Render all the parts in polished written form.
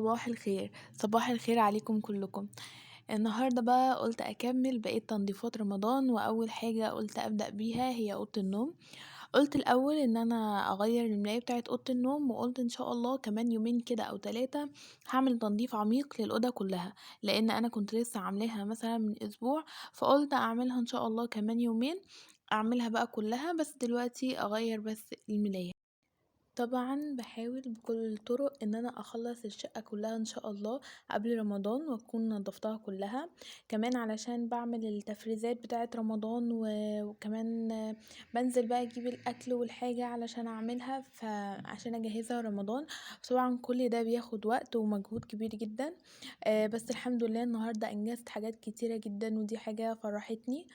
صباح الخير، صباح الخير عليكم كلكم. النهارده بقى قُلت أكمّل بقية تنضيفات رمضان، وأول حاجة قُلت أبدأ بيها هي أوضة النوم. قُلت الأول إن أنا أغيّر الملاية بتاعة أوضة النوم، وقُلت إن شاء الله كمان يومين كده أو 3 هاعمل تنضيف عميق للأوضة كلّها، لإن أنا كنت لسه عاملاها مثلًا من أسبوع، فقُلت أعملها إن شاء الله كمان يومين، أعملها بقى كلّها، بس دلوقتي أغيّر بس الملاية. طبعًا باحاول بكل الطرق إن أنا أخلّص الشقة كلّها إن شاء الله قبل رمضان وأكون نضفتها كلّها، كمان علشان باعمل التفريزات بتاعة رمضان وكمان بانزل بقى أجيب الأكل والحاجة علشان أعملها، عشان أجهّزها رمضان، طبعًا كل ده بياخد وقت ومجهود كبير جدًا، بس الحمد لله النهارده أنجزت حاجات كتيرة جدًا ودي حاجة فرّحتني.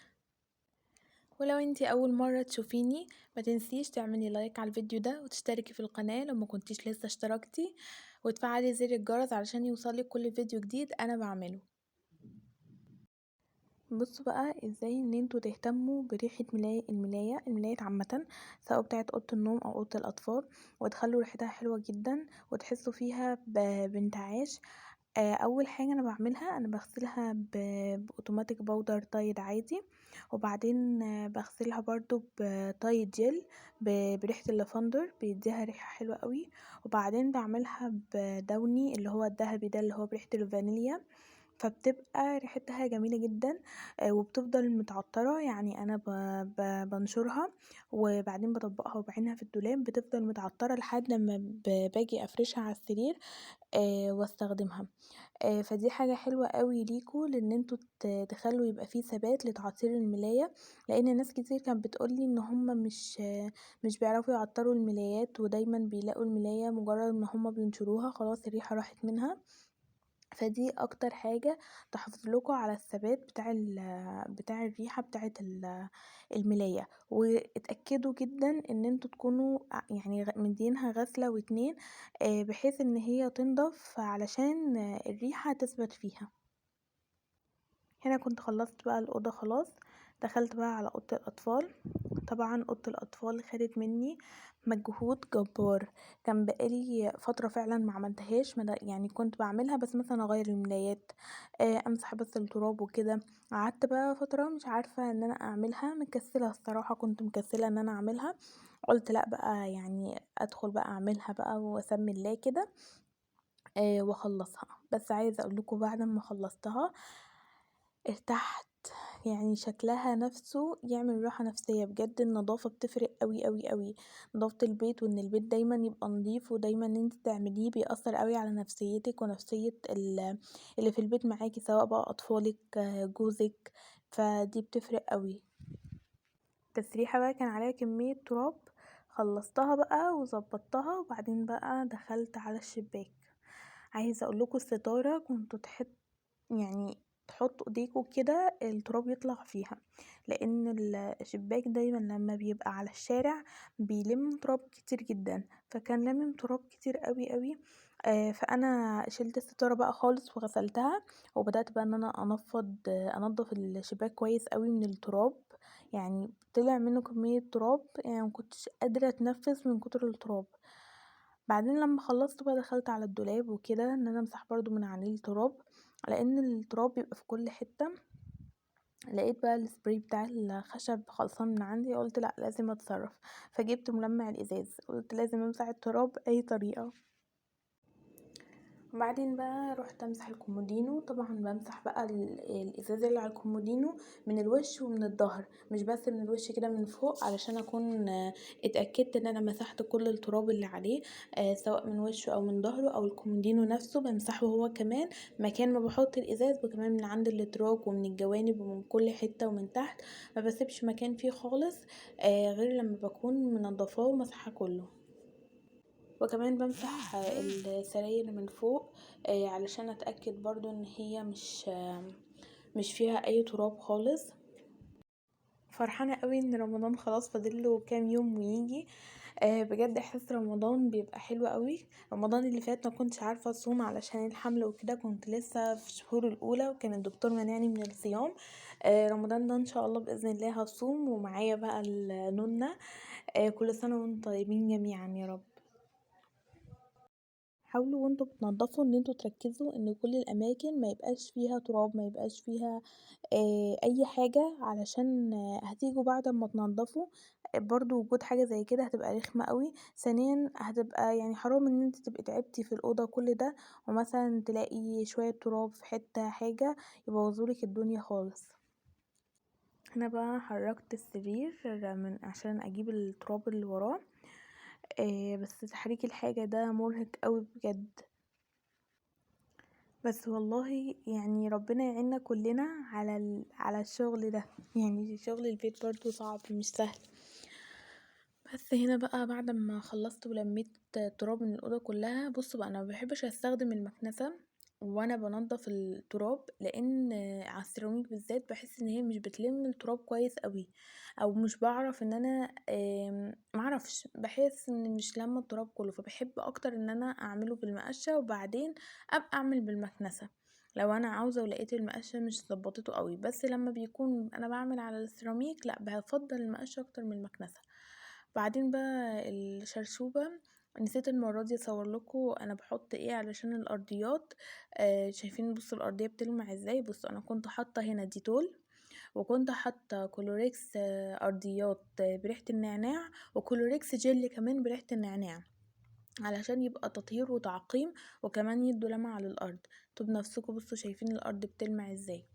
ولو انتي اول مرة تشوفيني ما تنسيش تعملي لايك على الفيديو ده وتشتركي في القناة لو ما كنتيش لسه اشتركتي وتفعلي زر الجرس علشان يوصلك كل فيديو جديد انا بعمله. بصوا بقى ازاي ان انتوا تهتموا بريحة الملايات عامة، سواء بتاعت اوضة النوم او اوضة الاطفال، وتخلوا ريحتها حلوة جدا وتحسوا فيها بانتعاش. اول حاجه انا بعملها انا بغسلها باوتوماتيك باودر تايد عادي، وبعدين بغسلها برضو بتايد جل بريحه اللافندر بيديها ريحه حلوه قوي، وبعدين بعملها بدوني اللي هو الذهبي ده اللي هو بريحه الفانيليا، فبتبقى ريحتها جميلة جدا. وبتفضل متعطرة، يعني انا بنشرها وبعدين بطبقها وبعينها في الدولاب، بتفضل متعطرة لحد لما باجي افرشها على السرير واستخدمها. فدي حاجة حلوة قوي ليكوا لان انتوا تخلوا يبقى فيه ثبات لتعطير الملاية، لان ناس كتير كانت بتقولي ان هم مش بيعرفوا يعطروا الملايات، ودايما بيلاقوا الملاية مجرد ما هم بينشروها خلاص الريحة راحت منها. فدي اكتر حاجة تحافظ لكم على الثبات بتاع الريحة بتاعة الملاية، واتأكدوا جدا ان انتوا تكونوا يعني مدينها غسلة واتنين، بحيث ان هي تنضف علشان الريحة تثبت فيها. هنا كنت خلصت بقى الأوضة خلاص، دخلت بقى على أوضة الأطفال. طبعا أوضة الأطفال خدت مني مجهود جبار، كان بقالي فترة فعلا ما عملتهاش، يعني كنت بعملها بس مثلا أغير الملايات، أمسح بس التراب وكده. قعدت بقى فترة مش عارفة ان انا اعملها، مكسلة الصراحة، كنت مكسلة ان انا اعملها. قلت لا بقى يعني ادخل بقى اعملها بقى واسمي الله كده واخلصها. بس عايزة اقول لكم بعد ما خلصتها ارتحت، يعني شكلها نفسه يعمل راحة نفسية بجد. النظافة بتفرق قوي قوي قوي، نظافة البيت وان البيت دايما يبقى نظيف ودايما انت تعمليه بيأثر قوي على نفسيتك ونفسية اللي في البيت معاكي، سواء بقى اطفالك جوزك، فدي بتفرق قوي. تسريحة بقى كان عليها كمية تراب، خلصتها بقى وظبطتها وبعدين بقى دخلت على الشباك. عايزة اقولكوا الستارة كنتوا يعني تحطوا ايديكوا كده التراب يطلع فيها، لان الشباك دايما لما بيبقى على الشارع بيلم تراب كتير جدا، فكان لمم تراب كتير قوي قوي. فانا شلت الستاره بقى خالص وغسلتها، وبدات بقى ان انا انضف الشباك كويس قوي من التراب، يعني طلع منه كميه تراب يعني مكنتش قادره اتنفس من كتر التراب. بعدين لما خلصت بقى دخلت على الدولاب وكده ان انا امسح برضو من عليه التراب، لان التراب بيبقى في كل حته. لقيت بقى السبراي بتاع الخشب خلصان من عندي، قلت لا لازم اتصرف، فجبت ملمع الازاز، قلت لازم امسح التراب باي طريقه. وبعدين بقى رحت امسح الكومودينو، طبعا بمسح بقى الازاز اللي على الكومودينو من الوش ومن الظهر، مش بس من الوش كده من فوق، علشان اكون اتاكدت ان انا مسحت كل التراب اللي عليه، سواء من وشه او من ظهره او الكومودينو نفسه بمسحه هو كمان مكان ما بحط الازاز، وكمان من عند الاتراك ومن الجوانب ومن كل حته ومن تحت، ما بسيبش مكان فيه خالص غير لما بكون منضفاه ومسحه كله. وكمان بمسح السراير من فوق علشان اتأكد برضو ان هي مش فيها اي تراب خالص. فرحانة قوي ان رمضان خلاص فاضله كام يوم ويجي، بجد احساس رمضان بيبقى حلو قوي. رمضان اللي فات ما كنتش عارفة اصوم علشان الحمل وكده، كنت لسه في الشهور الاولى وكان الدكتور مانعني من الصيام. رمضان ده ان شاء الله باذن الله هصوم ومعايا بقى النونة. كل سنة وانتم طيبين جميعا يا رب. حاولوا وانتوا بتنضفوا ان انتوا تركزوا ان كل الاماكن ما يبقاش فيها تراب، ما يبقاش فيها اي حاجة، علشان هتيجوا بعد ما تنضفوا برضو وجود حاجة زي كده هتبقى رخمة قوي. ثانيا هتبقى يعني حرام ان انت تبقي تعبتي في الأوضة كل ده ومثلا تلاقي شوية تراب في حتة حاجة يبوظولك الدنيا خالص. هنا بقى حركت السرير من عشان اجيب التراب اللي وراه، بس تحريك الحاجة ده مرهق قوي بجد. بس والله يعني ربنا يعيننا كلنا على الشغل ده، يعني شغل البيت برضو صعب مش سهل. بس هنا بقى بعد ما خلصت ولميت تراب من الأوضة كلها، بصوا بقى انا مبحبش استخدم المكنسة وانا بنضف التراب، لان على السيراميك بالذات بحس ان هي مش بتلم التراب كويس قوي، او مش بعرف ان انا معرفش، بحس ان مش لما التراب كله، فبحب اكتر ان انا اعمله بالمقشة وبعدين ابقى اعمل بالمكنسة لو انا عاوزه ولقيت المقشه مش ظبطته قوي. بس لما بيكون انا بعمل على السيراميك لا، بفضل المقشه اكتر من المكنسه. بعدين بقى الشرشوبة، نسيت المرة دي اصور لكم انا بحط ايه علشان الارضيات. شايفين بصوا الارضية بتلمع ازاي؟ بصوا انا كنت حاطة هنا ديتول، وكنت حاطة كلوريكس ارضيات بريحة النعناع، وكلوريكس جل كمان بريحة النعناع، علشان يبقى تطهير وتعقيم وكمان يدوا لمعة للأرض. انتوا بنفسكم بصوا شايفين الأرض بتلمع ازاي.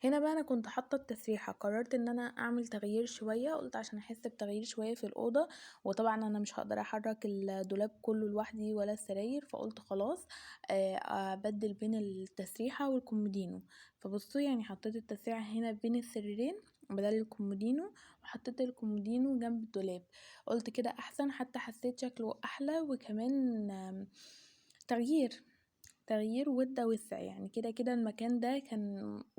هنا بقى انا كنت حاطه التسريحه، قررت ان انا اعمل تغيير شويه، قلت عشان احس بتغيير شويه في الاوضه، وطبعا انا مش هقدر احرك الدولاب كله لوحدي ولا السراير، فقلت خلاص ابدل بين التسريحه والكومودينو. فبصوا يعني حطيت التسريحه هنا بين السريرين بدل الكومودينو، وحطيت الكومودينو جنب الدولاب، قلت كده احسن، حتى حسيت شكله احلى، وكمان تغيير وادى وسع. يعني كده كده المكان ده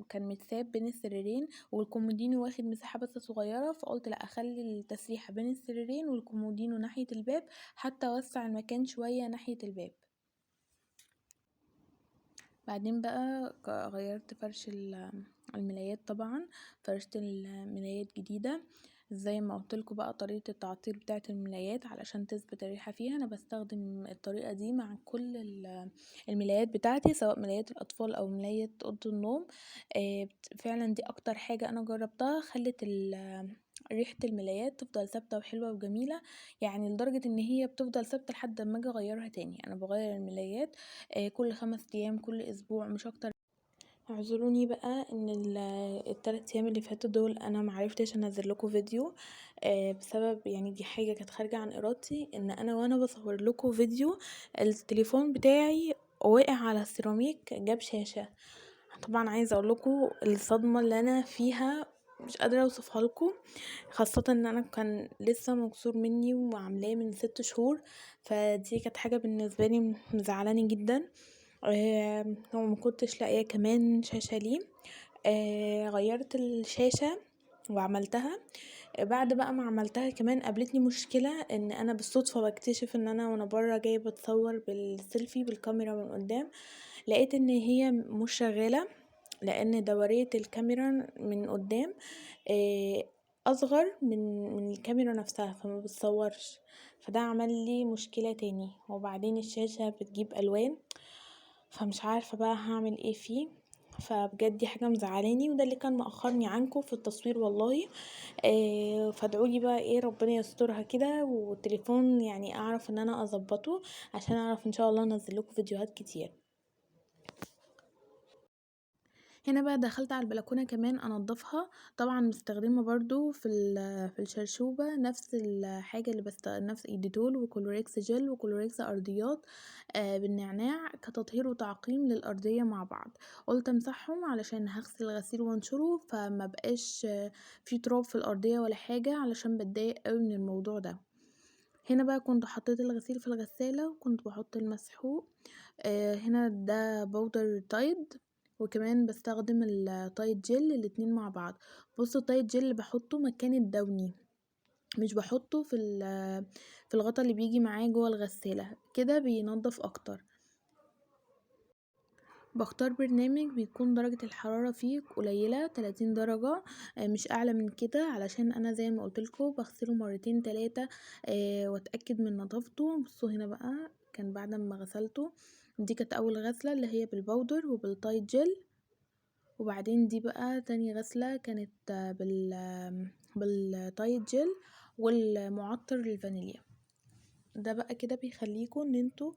كان متساب بين السريرين، والكومودينو واخد مساحة بس صغيرة، فقلت لا اخلي التسريحة بين السريرين والكومودينو ناحية الباب، حتى اوسع المكان شوية ناحية الباب. بعدين بقى غيرت فرش الملايات، طبعا فرشت الملايات جديدة زي ما قلتلكوا. بقى طريقة التعطير بتاعة الملايات علشان تثبت الريحة فيها، انا بستخدم الطريقة دي مع كل الملايات بتاعتي، سواء ملايات الاطفال او ملاية اوضة النوم. فعلا دي اكتر حاجة انا جربتها خلت ريحة الملايات تفضل ثابتة وحلوة وجميلة، يعني لدرجة ان هي بتفضل ثابتة لحد ما اجي اغيرها تاني. انا بغير الملايات كل 5 ايام، كل اسبوع، مش اكتر. اعذروني بقى ان التلات ايام اللي فاتوا دول انا معرفتش انزل لكم فيديو، بسبب يعني دي حاجه كانت خارجه عن ارادتي، ان انا وانا بصور لكم فيديو التليفون بتاعي وقع على السيراميك جاب شاشه. طبعا عايزه اقول لكم الصدمه اللي انا فيها مش قادره اوصفها لكم، خاصه ان انا كان لسه مكسور مني وعاملاه من 6 شهور، فدي كانت حاجه بالنسبه لي مزعلاني جدا. وما كنتش لاقيه كمان شاشه ليه. غيرت الشاشه وعملتها. بعد بقى ما عملتها كمان قابلتني مشكله، ان انا بالصدفه بكتشف ان انا وانا بره جايه بتصور بالسيلفي بالكاميرا من قدام، لقيت ان هي مش شغاله، لان دورية الكاميرا من قدام اصغر من الكاميرا نفسها، فما بتصورش، فده عمل لي مشكلة تاني. وبعدين الشاشة بتجيب الوان، فمش عارفة بقى هعمل ايه فيه. فبجد دي حاجة مزعلاني، وده اللي كان مأخرني عنكم في التصوير والله. فادعولي بقى ايه ربنا يسترها كده، والتليفون يعني اعرف ان انا اظبطه، عشان اعرف ان شاء الله انزل لكم فيديوهات كتير. هنا بقى دخلت على البلكونه كمان انضفها، طبعا مستخدمه برضو في الشرشوبه نفس الحاجه اللي نفس ايديتول وكلوريكس جل وكلوريكس ارضيات بالنعناع كتطهير وتعقيم للارضيه مع بعض. قلت امسحهم علشان هغسل الغسيل وانشره، فما بقاش في تراب في الارضيه ولا حاجه، علشان بتضايق قوي من الموضوع ده. هنا بقى كنت حطيت الغسيل في الغسالة، وكنت بحط المسحوق. هنا ده بودر تايد، وكمان بستخدم التايد جل الاتنين مع بعض. بصوا التايد جل بحطه مكان الدوني، مش بحطه في الغطا اللي بيجي معاه جوه الغسالة، كده بينضف اكتر. بختار برنامج بيكون درجة الحرارة فيه قليلة 30 درجة، مش اعلى من كده، علشان انا زي ما قلتلكوا بغسله مرتين 3 واتأكد من نظافته. بصوا هنا بقى كان بعد ما غسلته. دي كانت اول غسله اللي هي بالباودر وبالتايد جل، وبعدين دي بقى تاني غسله كانت بالتايد جل والمعطر الفانيليا. ده بقى كده بيخليكوا ان انتوا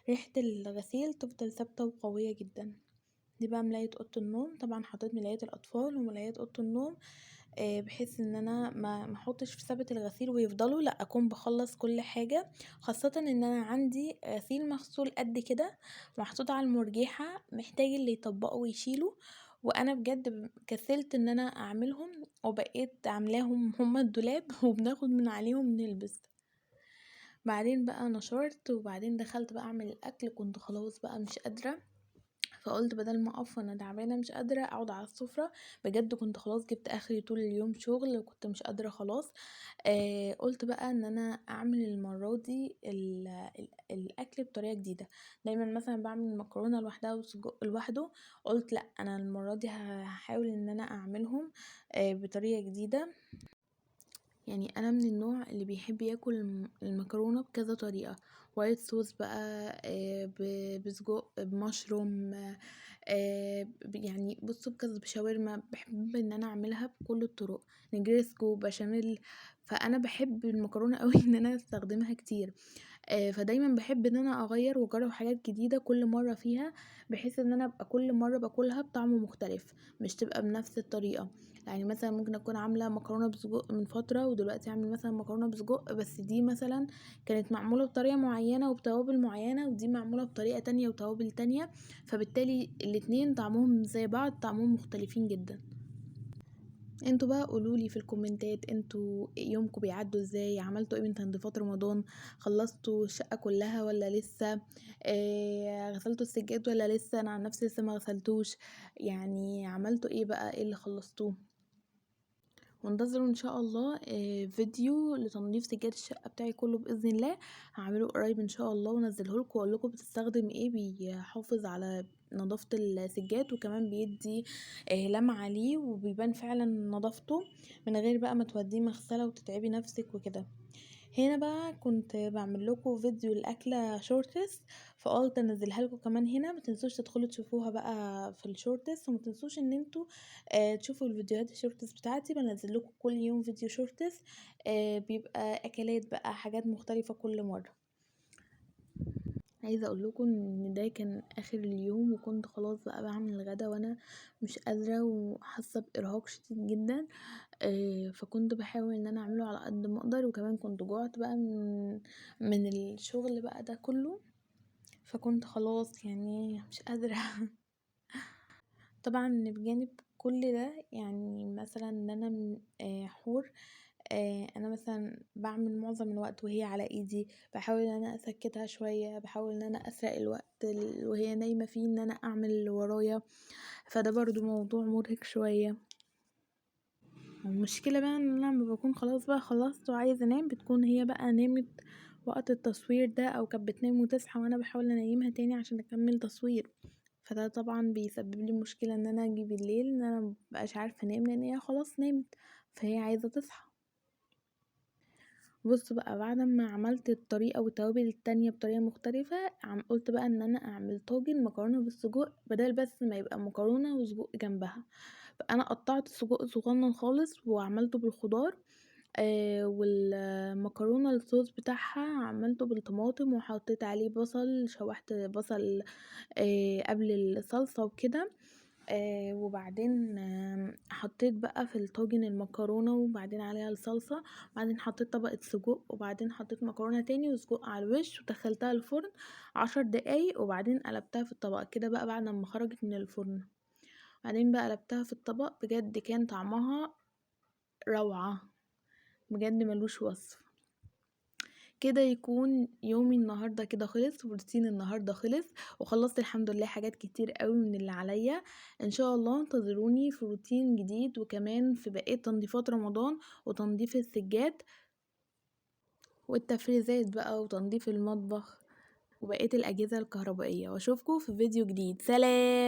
ريحه الغسيل تفضل ثابته وقويه جدا. دي بقى ملاية اوضه النوم. طبعا حطيت ملاية الاطفال وملايات اوضه النوم بحيث ان انا ما احطش في ثابت الغسيل ويفضلوا، لا اكون بخلص كل حاجه، خاصه ان انا عندي غسيل مغسول قد كده محطوط على المرجحه، محتاج اللي يطبقه ويشيله، وانا بجد كسلت ان انا اعملهم وبقيت عاملاهم هما الدولاب وبناخد من عليهم نلبس. بعدين بقى نشرت وبعدين دخلت بقى اعمل الاكل، كنت خلاص بقى مش قادره، فقلت بدل ما اقف وانا تعبانه مش قادره اقعد على السفره، بجد كنت خلاص جبت اخري طول اليوم شغل وكنت مش قادره خلاص. قلت بقى ان انا اعمل المره دي الاكل بطريقه جديده. دايما مثلا بعمل مكرونه لوحدها وسجق لوحده، قلت لا انا المره دي هحاول ان انا اعملهم بطريقه جديده. يعني انا من النوع اللي بيحب ياكل المكرونه بكذا طريقه، وايت صوص بقى بسجق بمشروم يعني بصوا بكذا، بشاورما، بحب ان انا اعملها بكل الطرق، نجريسكو بشاميل. فانا بحب المكرونه قوي ان انا استخدمها كتير. فدايما بحب ان انا اغير واجرب حاجات جديده كل مره فيها، بحيث ان انا ابقى كل مره باكلها بطعم مختلف، مش تبقى بنفس الطريقه. يعني مثلا ممكن اكون عامله مكرونه بسجق من فتره ودلوقتي اعمل مثلا مكرونه بسجق، بس دي مثلا كانت معموله بطريقه معينه وبتوابل معينه، ودي معموله بطريقه تانية وتوابل تانية، فبالتالي الاتنين طعمهم زي بعض، طعمهم مختلفين جدا. انتوا بقى قولولي في الكومنتات انتوا يومكم بيعدوا ازاي، عملتوا ايه من تنظيفات رمضان، خلصتوا الشقة كلها ولا لسه، غسلتوا السجاد ولا لسه؟ انا عن نفسي لسه ما غسلتوش. يعني عملتوا ايه بقى، ايه اللي خلصتوه؟ وانتظروا ان شاء الله فيديو لتنظيف سجاد الشقه بتاعي كله باذن الله، هعمله قريب ان شاء الله وانزله لكم واقول لكم بتستخدم ايه، بيحافظ على نظافه السجاد وكمان بيدي لمعه ليه وبيبان فعلا نظافته من غير بقى ما توديه مغسله وتتعبي نفسك وكده. هنا بقى كنت بعمل لكم فيديو الاكله شورتس، فقلت انزلها لكم كمان هنا، ما تنسوش تدخلوا تشوفوها بقى في الشورتس، وما تنسوش ان انتوا تشوفوا الفيديوهات الشورتس بتاعتي، بنزل لكم كل يوم فيديو شورتس بيبقى اكلات بقى، حاجات مختلفه كل مره. عايزه اقول لكم ان ده كان اخر اليوم وكنت خلاص بقى بعمل الغدا وانا مش قادره وحاسه بارهاق شديد جدا، فكنت بحاول ان انا اعمله على قد ما اقدر، وكمان كنت جوعت بقى من الشغل بقى ده كله، فكنت خلاص يعني مش قادره. طبعا بجانب كل ده يعني مثلا ان انا حور، انا مثلا بعمل معظم الوقت وهي على ايدي، بحاول ان انا اسكتها شويه، بحاول ان انا اسرق الوقت وهي نايمه فيه ان انا اعمل اللي ورايا، فده برضو موضوع مرهق شويه. المشكلة بقى ان انا لما بكون خلاص بقى خلصت وعايزة انام، بتكون هي بقى نامت وقت التصوير ده، او كانت بتنام وتصحى وانا بحاول انيمها تاني عشان اكمل تصوير، فده طبعا بيسبب لي مشكلة ان انا اجي بالليل ان انا مبقاش عارفة انام لان هي خلاص نامت فهي عايزة تصحى. بص بقى بعد ما عملت الطريقة والتوابل التانية بطريقة مختلفة، قلت بقى ان انا اعمل طاجن مكرونة بالسجق، بدل بس ما يبقى مكرونة وسجق جنبها. فانا قطعت السجق صغنن خالص وعملته بالخضار، والمكرونه الصوص بتاعها عملته بالطماطم وحطيت عليه بصل، شوحت بصل قبل الصلصه وكده، وبعدين حطيت بقى في الطاجن المكرونه وبعدين عليها الصلصه، وبعدين حطيت طبقه سجق، وبعدين حطيت مكرونه تاني وسجق على الوش ودخلتها الفرن 10 دقايق، وبعدين قلبتها في الطبق كده بقى بعد ما خرجت من الفرن. بعدين بقى قلبتها في الطبق، بجد كان طعمها روعة، بجد ملوش وصف. كده يكون يومي النهارده كده خلص وروتين النهارده خلص، وخلصت الحمد لله حاجات كتير قوي من اللي عليا. ان شاء الله انتظروني في روتين جديد وكمان في بقية تنظيفات رمضان وتنظيف السجاد والتفريزات بقى وتنظيف المطبخ وبقية الأجهزة الكهربائية، واشوفكم في فيديو جديد. سلام.